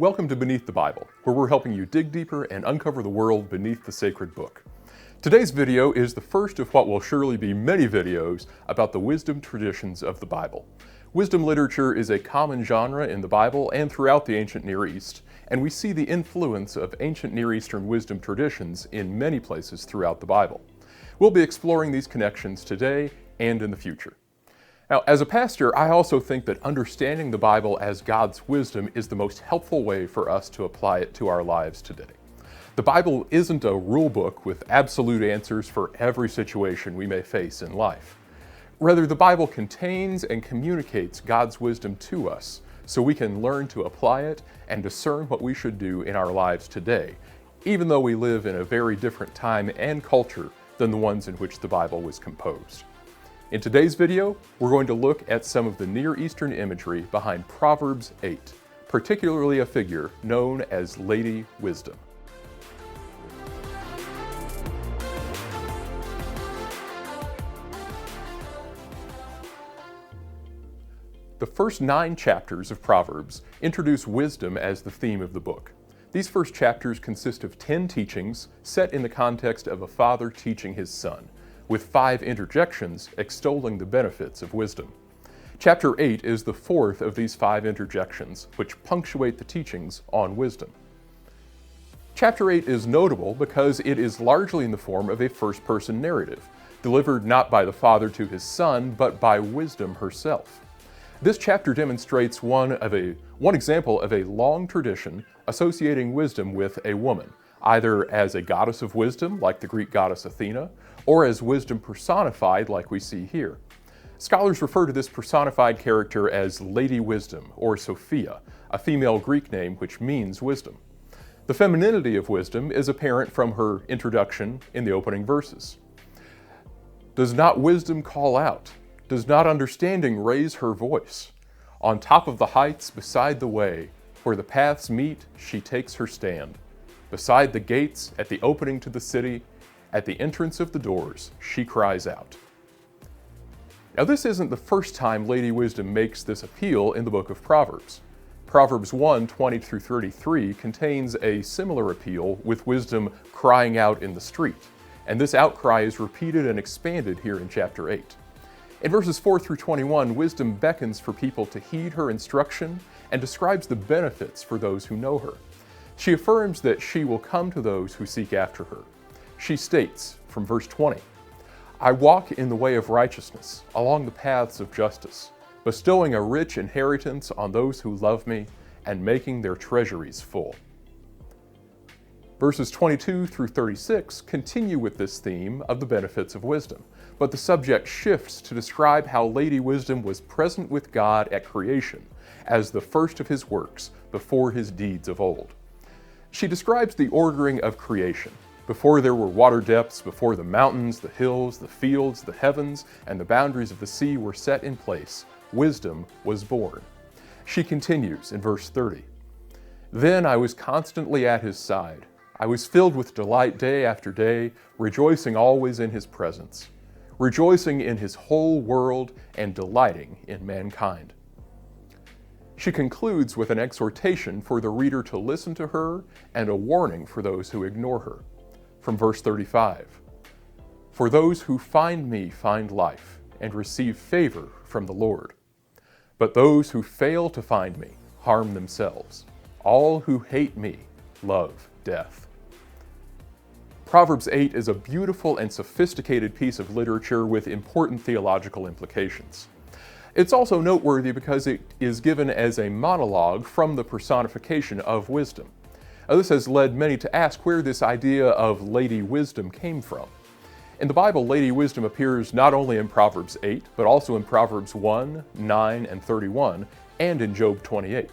Welcome to Beneath the Bible, where we're helping you dig deeper and uncover the world beneath the sacred book. Today's video is the first of what will surely be many videos about the wisdom traditions of the Bible. Wisdom literature is a common genre in the Bible and throughout the ancient Near East, and we see the influence of ancient Near Eastern wisdom traditions in many places throughout the Bible. We'll be exploring these connections today and in the future. Now, as a pastor, I also think that understanding the Bible as God's wisdom is the most helpful way for us to apply it to our lives today. The Bible isn't a rule book with absolute answers for every situation we may face in life. Rather, the Bible contains and communicates God's wisdom to us so we can learn to apply it and discern what we should do in our lives today, even though we live in a very different time and culture than the ones in which the Bible was composed. In today's video, we're going to look at some of the Near Eastern imagery behind Proverbs 8, particularly a figure known as Lady Wisdom. The first 9 chapters of Proverbs introduce wisdom as the theme of the book. These first chapters consist of 10 teachings set in the context of a father teaching his son, with 5 interjections extolling the benefits of wisdom. Chapter 8 is the 4th of these 5 interjections, which punctuate the teachings on wisdom. Chapter 8 is notable because it is largely in the form of a first-person narrative, delivered not by the father to his son, but by wisdom herself. This chapter demonstrates one example of a long tradition associating wisdom with a woman, either as a goddess of wisdom, like the Greek goddess Athena, or as wisdom personified, like we see here. Scholars refer to this personified character as Lady Wisdom, or Sophia, a female Greek name which means wisdom. The femininity of wisdom is apparent from her introduction in the opening verses. Does not wisdom call out? Does not understanding raise her voice? On top of the heights, beside the way, where the paths meet, she takes her stand. Beside the gates, at the opening to the city, at the entrance of the doors, she cries out. Now, this isn't the first time Lady Wisdom makes this appeal in the book of Proverbs. Proverbs 1, 20 through 33 contains a similar appeal with wisdom crying out in the street, and this outcry is repeated and expanded here in chapter 8. In verses 4 through 21, wisdom beckons for people to heed her instruction and describes the benefits for those who know her. She affirms that she will come to those who seek after her. She states, from verse 20, I walk in the way of righteousness, along the paths of justice, bestowing a rich inheritance on those who love me and making their treasuries full. Verses 22 through 36 continue with this theme of the benefits of wisdom, but the subject shifts to describe how Lady Wisdom was present with God at creation as the first of his works before his deeds of old. She describes the ordering of creation. Before there were water depths, before the mountains, the hills, the fields, the heavens, and the boundaries of the sea were set in place, wisdom was born. She continues in verse 30. Then I was constantly at his side. I was filled with delight day after day, rejoicing always in his presence, rejoicing in his whole world and delighting in mankind. She concludes with an exhortation for the reader to listen to her and a warning for those who ignore her. From verse 35, For those who find me find life and receive favor from the Lord. But those who fail to find me harm themselves. All who hate me love death. Proverbs 8 is a beautiful and sophisticated piece of literature with important theological implications. It's also noteworthy because it is given as a monologue from the personification of wisdom. This has led many to ask where this idea of Lady Wisdom came from. In the Bible, Lady Wisdom appears not only in Proverbs 8, but also in Proverbs 1, 9, and 31, and in Job 28.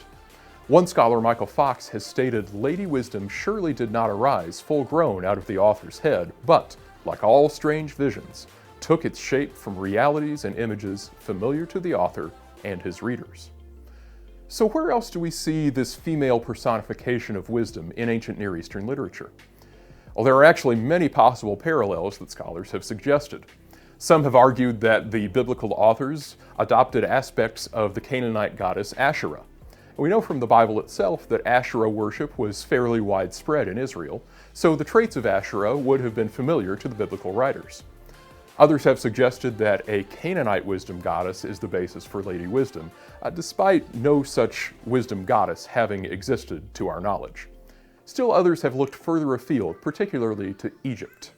One scholar, Michael Fox, has stated Lady Wisdom surely did not arise full-grown out of the author's head, but, like all strange visions, took its shape from realities and images familiar to the author and his readers. So where else do we see this female personification of wisdom in ancient Near Eastern literature? Well, there are actually many possible parallels that scholars have suggested. Some have argued that the biblical authors adopted aspects of the Canaanite goddess Asherah. We know from the Bible itself that Asherah worship was fairly widespread in Israel, so the traits of Asherah would have been familiar to the biblical writers. Others have suggested that a Canaanite wisdom goddess is the basis for Lady Wisdom, despite no such wisdom goddess having existed to our knowledge. Still others have looked further afield, particularly to Egypt.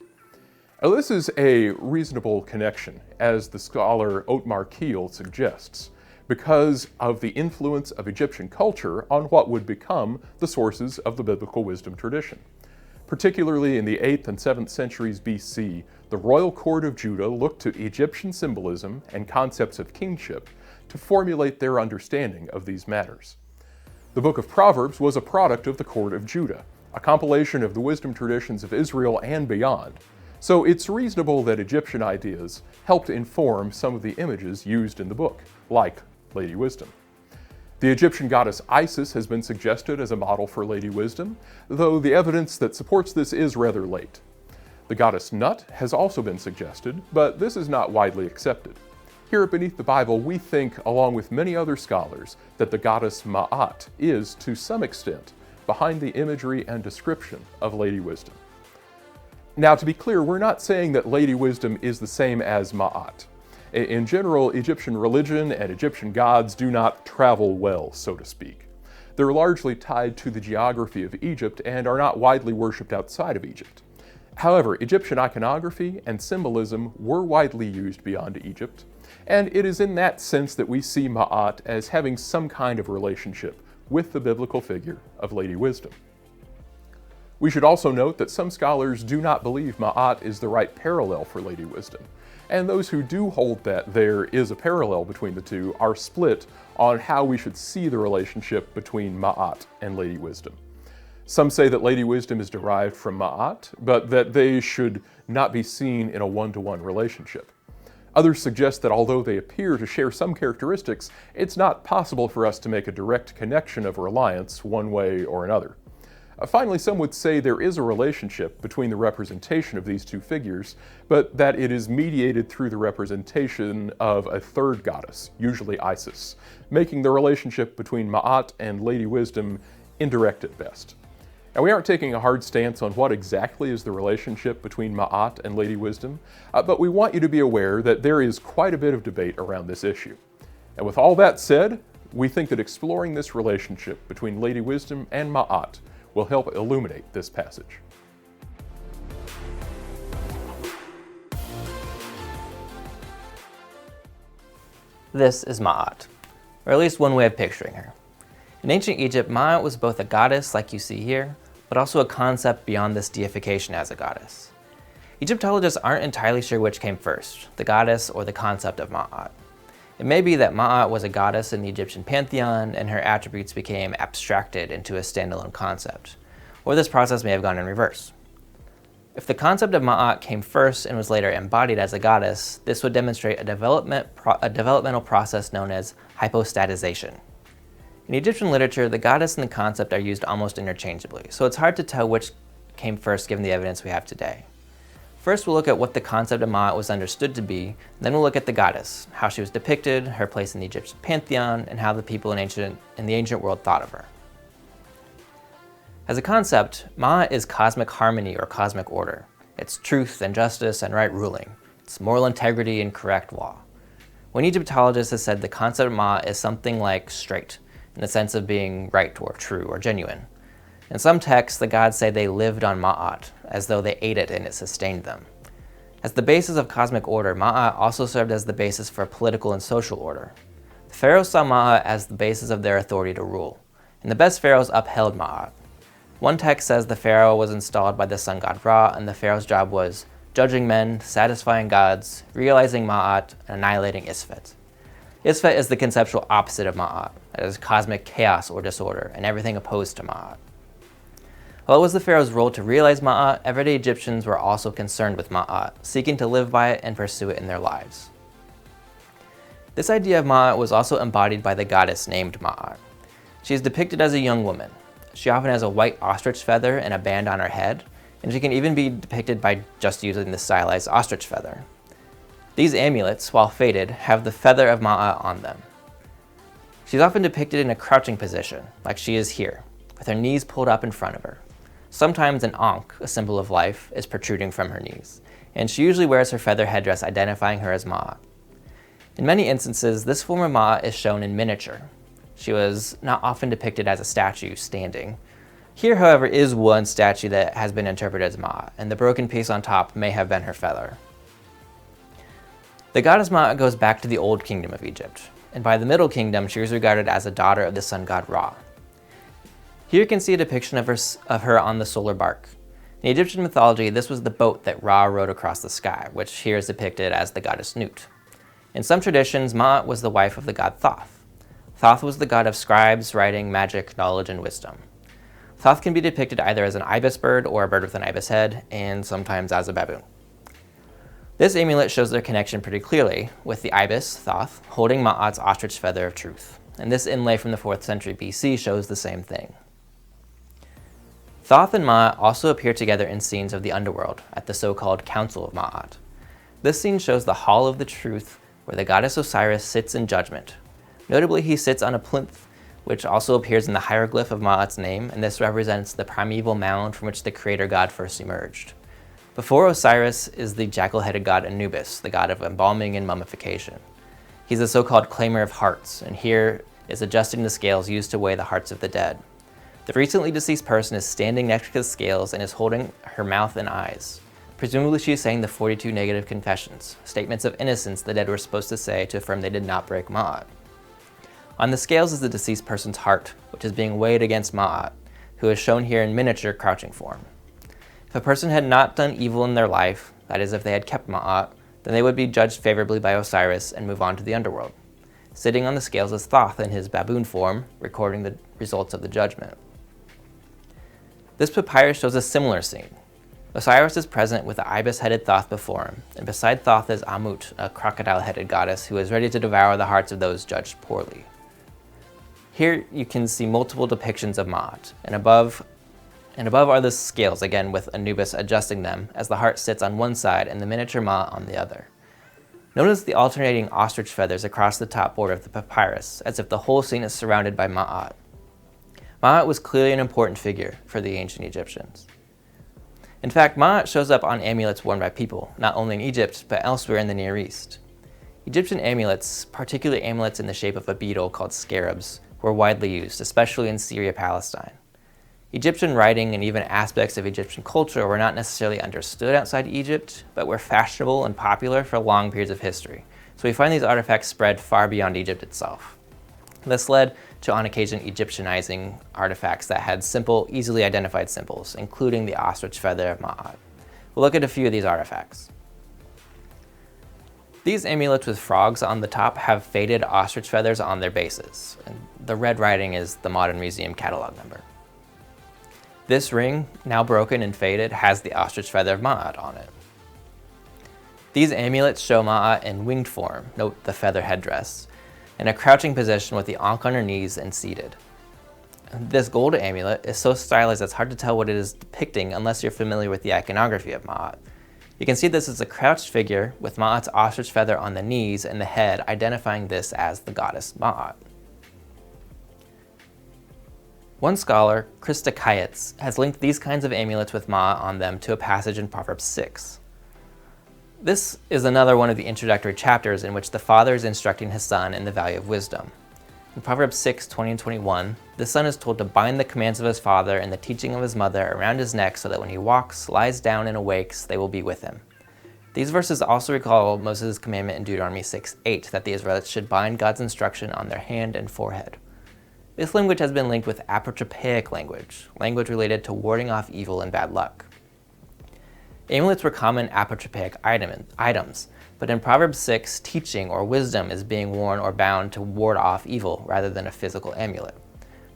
Now, this is a reasonable connection, as the scholar Otmar Kiel suggests, because of the influence of Egyptian culture on what would become the sources of the biblical wisdom tradition. Particularly in the 8th and 7th centuries BC, the royal court of Judah looked to Egyptian symbolism and concepts of kingship to formulate their understanding of these matters. The book of Proverbs was a product of the court of Judah, a compilation of the wisdom traditions of Israel and beyond. So it's reasonable that Egyptian ideas helped inform some of the images used in the book, like Lady Wisdom. The Egyptian goddess Isis has been suggested as a model for Lady Wisdom, though the evidence that supports this is rather late. The goddess Nut has also been suggested, but this is not widely accepted. Here at Beneath the Bible, we think, along with many other scholars, that the goddess Ma'at is, to some extent, behind the imagery and description of Lady Wisdom. Now, to be clear, we're not saying that Lady Wisdom is the same as Ma'at. In general, Egyptian religion and Egyptian gods do not travel well, so to speak. They're largely tied to the geography of Egypt and are not widely worshipped outside of Egypt. However, Egyptian iconography and symbolism were widely used beyond Egypt, and it is in that sense that we see Ma'at as having some kind of relationship with the biblical figure of Lady Wisdom. We should also note that some scholars do not believe Ma'at is the right parallel for Lady Wisdom, and those who do hold that there is a parallel between the two are split on how we should see the relationship between Ma'at and Lady Wisdom. Some say that Lady Wisdom is derived from Ma'at, but that they should not be seen in a one-to-one relationship. Others suggest that although they appear to share some characteristics, it's not possible for us to make a direct connection of reliance one way or another. Finally, some would say there is a relationship between the representation of these two figures, but that it is mediated through the representation of a third goddess, usually Isis, making the relationship between Ma'at and Lady Wisdom indirect at best. Now, we aren't taking a hard stance on what exactly is the relationship between Ma'at and Lady Wisdom, but we want you to be aware that there is quite a bit of debate around this issue. And with all that said, we think that exploring this relationship between Lady Wisdom and Ma'at will help illuminate this passage. This is Ma'at, or at least one way of picturing her. In ancient Egypt, Ma'at was both a goddess, like you see here, but also a concept beyond this deification as a goddess. Egyptologists aren't entirely sure which came first, the goddess or the concept of Ma'at. It may be that Ma'at was a goddess in the Egyptian pantheon and her attributes became abstracted into a standalone concept, or this process may have gone in reverse. If the concept of Ma'at came first and was later embodied as a goddess, this would demonstrate a developmental process known as hypostatization. In Egyptian literature, the goddess and the concept are used almost interchangeably, so it's hard to tell which came first given the evidence we have today. First, we'll look at what the concept of Ma'at was understood to be, then we'll look at the goddess, how she was depicted, her place in the Egyptian pantheon, and how the people in the ancient world thought of her. As a concept, Ma'at is cosmic harmony or cosmic order. It's truth and justice and right ruling. It's moral integrity and correct law. One Egyptologist has said the concept of Ma'at is something like straight, in the sense of being right or true or genuine. In some texts, the gods say they lived on Ma'at, as though they ate it and it sustained them. As the basis of cosmic order, Ma'at also served as the basis for political and social order. The pharaohs saw Ma'at as the basis of their authority to rule, and the best pharaohs upheld Ma'at. One text says the pharaoh was installed by the sun god Ra, and the pharaoh's job was judging men, satisfying gods, realizing Ma'at, and annihilating Isfet. Isfet is the conceptual opposite of Ma'at, that is cosmic chaos or disorder, and everything opposed to Ma'at. While it was the pharaoh's role to realize Ma'at, everyday Egyptians were also concerned with Ma'at, seeking to live by it and pursue it in their lives. This idea of Ma'at was also embodied by the goddess named Ma'at. She is depicted as a young woman. She often has a white ostrich feather and a band on her head, and she can even be depicted by just using the stylized ostrich feather. These amulets, while faded, have the feather of Ma'at on them. She's often depicted in a crouching position, like she is here, with her knees pulled up in front of her. Sometimes an ankh, a symbol of life, is protruding from her knees, and she usually wears her feather headdress identifying her as Ma'at. In many instances, this form of Ma'at is shown in miniature. She was not often depicted as a statue standing. Here, however, is one statue that has been interpreted as Ma'at, and the broken piece on top may have been her feather. The goddess Ma'at goes back to the Old Kingdom of Egypt, and by the Middle Kingdom, she was regarded as a daughter of the sun god Ra. Here you can see a depiction of her on the solar bark. In Egyptian mythology, this was the boat that Ra rode across the sky, which here is depicted as the goddess Nut. In some traditions, Ma'at was the wife of the god Thoth. Thoth was the god of scribes, writing, magic, knowledge, and wisdom. Thoth can be depicted either as an ibis bird or a bird with an ibis head, and sometimes as a baboon. This amulet shows their connection pretty clearly, with the ibis, Thoth, holding Ma'at's ostrich feather of truth. And this inlay from the 4th century BC shows the same thing. Thoth and Ma'at also appear together in scenes of the underworld at the so-called Council of Ma'at. This scene shows the Hall of the Truth, where the goddess Osiris sits in judgment. Notably, he sits on a plinth, which also appears in the hieroglyph of Ma'at's name, and this represents the primeval mound from which the creator god first emerged. Before Osiris is the jackal-headed god Anubis, the god of embalming and mummification. He's the so-called claimer of hearts, and here is adjusting the scales used to weigh the hearts of the dead. The recently deceased person is standing next to the scales and is holding her mouth and eyes. Presumably she is saying the 42 negative confessions, statements of innocence the dead were supposed to say to affirm they did not break Ma'at. On the scales is the deceased person's heart, which is being weighed against Ma'at, who is shown here in miniature crouching form. If a person had not done evil in their life, that is if they had kept Ma'at, then they would be judged favorably by Osiris and move on to the underworld. Sitting on the scales is Thoth in his baboon form, recording the results of the judgment. This papyrus shows a similar scene. Osiris is present with the ibis-headed Thoth before him, and beside Thoth is Amut, a crocodile-headed goddess who is ready to devour the hearts of those judged poorly. Here you can see multiple depictions of Ma'at, and above are the scales, again with Anubis adjusting them, as the heart sits on one side and the miniature Ma'at on the other. Notice the alternating ostrich feathers across the top border of the papyrus, as if the whole scene is surrounded by Ma'at. Ma'at was clearly an important figure for the ancient Egyptians. In fact, Ma'at shows up on amulets worn by people, not only in Egypt, but elsewhere in the Near East. Egyptian amulets, particularly amulets in the shape of a beetle called scarabs, were widely used, especially in Syria-Palestine. Egyptian writing and even aspects of Egyptian culture were not necessarily understood outside Egypt, but were fashionable and popular for long periods of history. So we find these artifacts spread far beyond Egypt itself. This led to, on occasion, Egyptianizing artifacts that had simple, easily identified symbols, including the ostrich feather of Ma'at. We'll look at a few of these artifacts. These amulets with frogs on the top have faded ostrich feathers on their bases, and the red writing is the Modern Museum catalog number. This ring, now broken and faded, has the ostrich feather of Ma'at on it. These amulets show Ma'at in winged form, note the feather headdress, in a crouching position with the ankh on her knees and seated. This gold amulet is so stylized it's hard to tell what it is depicting unless you're familiar with the iconography of Ma'at. You can see this as a crouched figure with Ma'at's ostrich feather on the knees and the head, identifying this as the goddess Ma'at. One scholar, Krista Kayetz, has linked these kinds of amulets with Ma'at on them to a passage in Proverbs 6. This is another one of the introductory chapters in which the father is instructing his son in the value of wisdom. In Proverbs 6, 20 and 21, the son is told to bind the commands of his father and the teaching of his mother around his neck so that when he walks, lies down, and awakes, they will be with him. These verses also recall Moses' commandment in Deuteronomy 6:8 that the Israelites should bind God's instruction on their hand and forehead. This language has been linked with apotropaic language related to warding off evil and bad luck. Amulets were common apotropaic items, but in Proverbs 6, teaching or wisdom is being worn or bound to ward off evil rather than a physical amulet.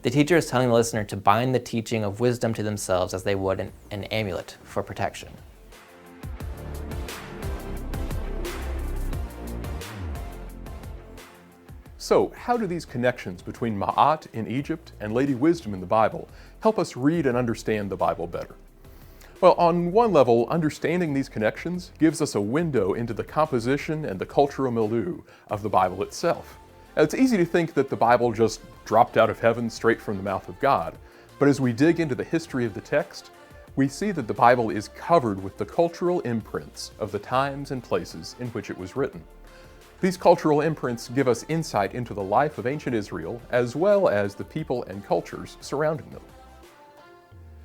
The teacher is telling the listener to bind the teaching of wisdom to themselves as they would an amulet for protection. So, how do these connections between Ma'at in Egypt and Lady Wisdom in the Bible help us read and understand the Bible better? Well, on one level, understanding these connections gives us a window into the composition and the cultural milieu of the Bible itself. Now, it's easy to think that the Bible just dropped out of heaven straight from the mouth of God, but as we dig into the history of the text, we see that the Bible is covered with the cultural imprints of the times and places in which it was written. These cultural imprints give us insight into the life of ancient Israel, as well as the people and cultures surrounding them.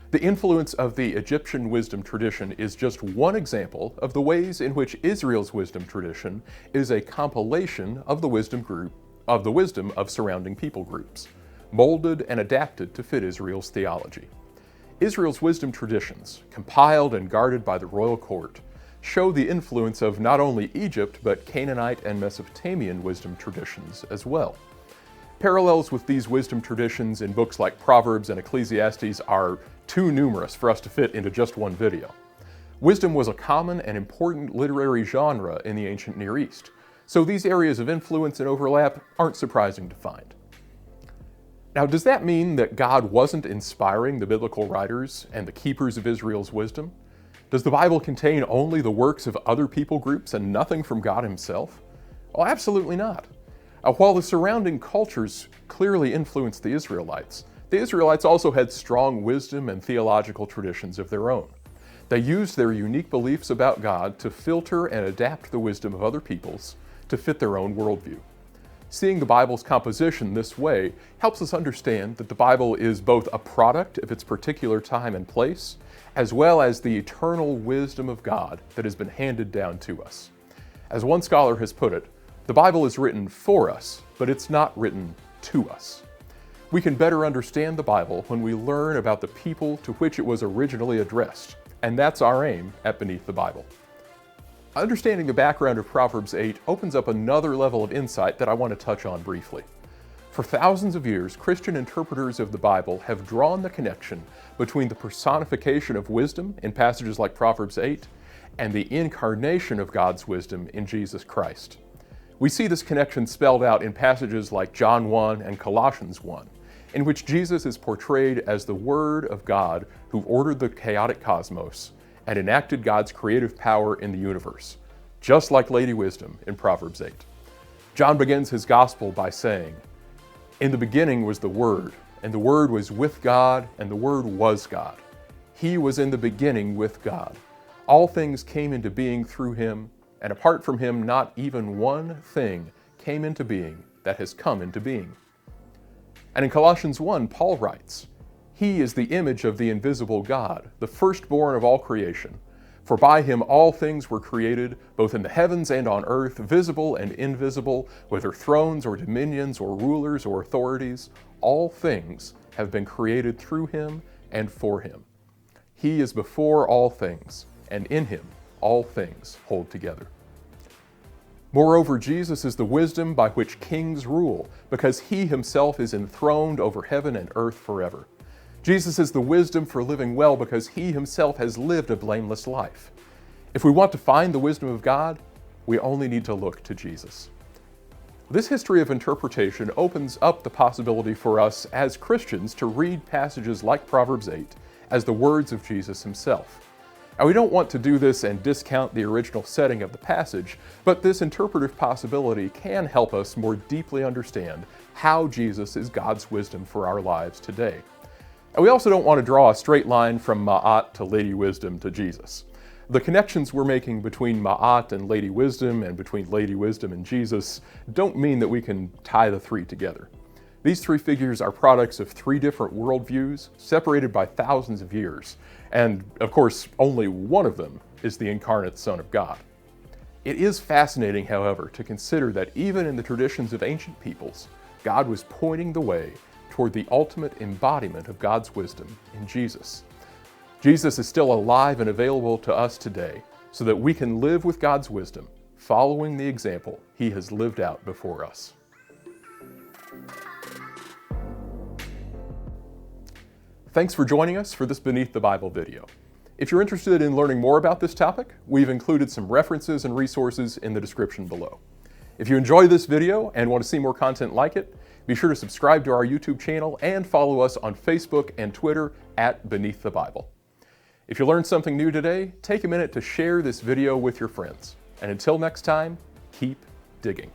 The influence of the Egyptian wisdom tradition is just one example of the ways in which Israel's wisdom tradition is a compilation of the wisdom of surrounding people groups, molded and adapted to fit Israel's theology. Israel's wisdom traditions, compiled and guarded by the royal court, show the influence of not only Egypt, but Canaanite and Mesopotamian wisdom traditions as well. Parallels with these wisdom traditions in books like Proverbs and Ecclesiastes are too numerous for us to fit into just one video. Wisdom was a common and important literary genre in the ancient Near East, so these areas of influence and overlap aren't surprising to find. Now, does that mean that God wasn't inspiring the biblical writers and the keepers of Israel's wisdom? Does the Bible contain only the works of other people groups and nothing from God himself? Oh, absolutely not. While the surrounding cultures clearly influenced the Israelites also had strong wisdom and theological traditions of their own. They used their unique beliefs about God to filter and adapt the wisdom of other peoples to fit their own worldview. Seeing the Bible's composition this way helps us understand that the Bible is both a product of its particular time and place, as well as the eternal wisdom of God that has been handed down to us. As one scholar has put it, the Bible is written for us, but it's not written to us. We can better understand the Bible when we learn about the people to which it was originally addressed, and that's our aim at Beneath the Bible. Understanding the background of Proverbs 8 opens up another level of insight that I want to touch on briefly. For thousands of years, Christian interpreters of the Bible have drawn the connection between the personification of wisdom in passages like Proverbs 8 and the incarnation of God's wisdom in Jesus Christ. We see this connection spelled out in passages like John 1 and Colossians 1, in which Jesus is portrayed as the Word of God who ordered the chaotic cosmos and enacted God's creative power in the universe, just like Lady Wisdom in Proverbs 8. John begins his gospel by saying, "In the beginning was the Word, and the Word was with God, and the Word was God. He was in the beginning with God. All things came into being through him, and apart from him not even one thing came into being that has come into being." And in Colossians 1, Paul writes, "He is the image of the invisible God, the firstborn of all creation. For by him all things were created, both in the heavens and on earth, visible and invisible, whether thrones or dominions or rulers or authorities. All things have been created through him and for him. He is before all things, and in him all things hold together." Moreover, Jesus is the wisdom by which kings rule, because he himself is enthroned over heaven and earth forever. Jesus is the wisdom for living well because he himself has lived a blameless life. If we want to find the wisdom of God, we only need to look to Jesus. This history of interpretation opens up the possibility for us as Christians to read passages like Proverbs 8 as the words of Jesus himself. Now, we don't want to do this and discount the original setting of the passage, but this interpretive possibility can help us more deeply understand how Jesus is God's wisdom for our lives today. And we also don't want to draw a straight line from Ma'at to Lady Wisdom to Jesus. The connections we're making between Ma'at and Lady Wisdom and between Lady Wisdom and Jesus don't mean that we can tie the three together. These three figures are products of three different worldviews separated by thousands of years, and of course only one of them is the incarnate Son of God. It is fascinating, however, to consider that even in the traditions of ancient peoples, God was pointing the way toward the ultimate embodiment of God's wisdom in Jesus. Jesus is still alive and available to us today so that we can live with God's wisdom, following the example he has lived out before us. Thanks for joining us for this Beneath the Bible video. If you're interested in learning more about this topic, we've included some references and resources in the description below. If you enjoyed this video and want to see more content like it, be sure to subscribe to our YouTube channel and follow us on Facebook and Twitter at Beneath the Bible. If you learned something new today, take a minute to share this video with your friends. And until next time, keep digging.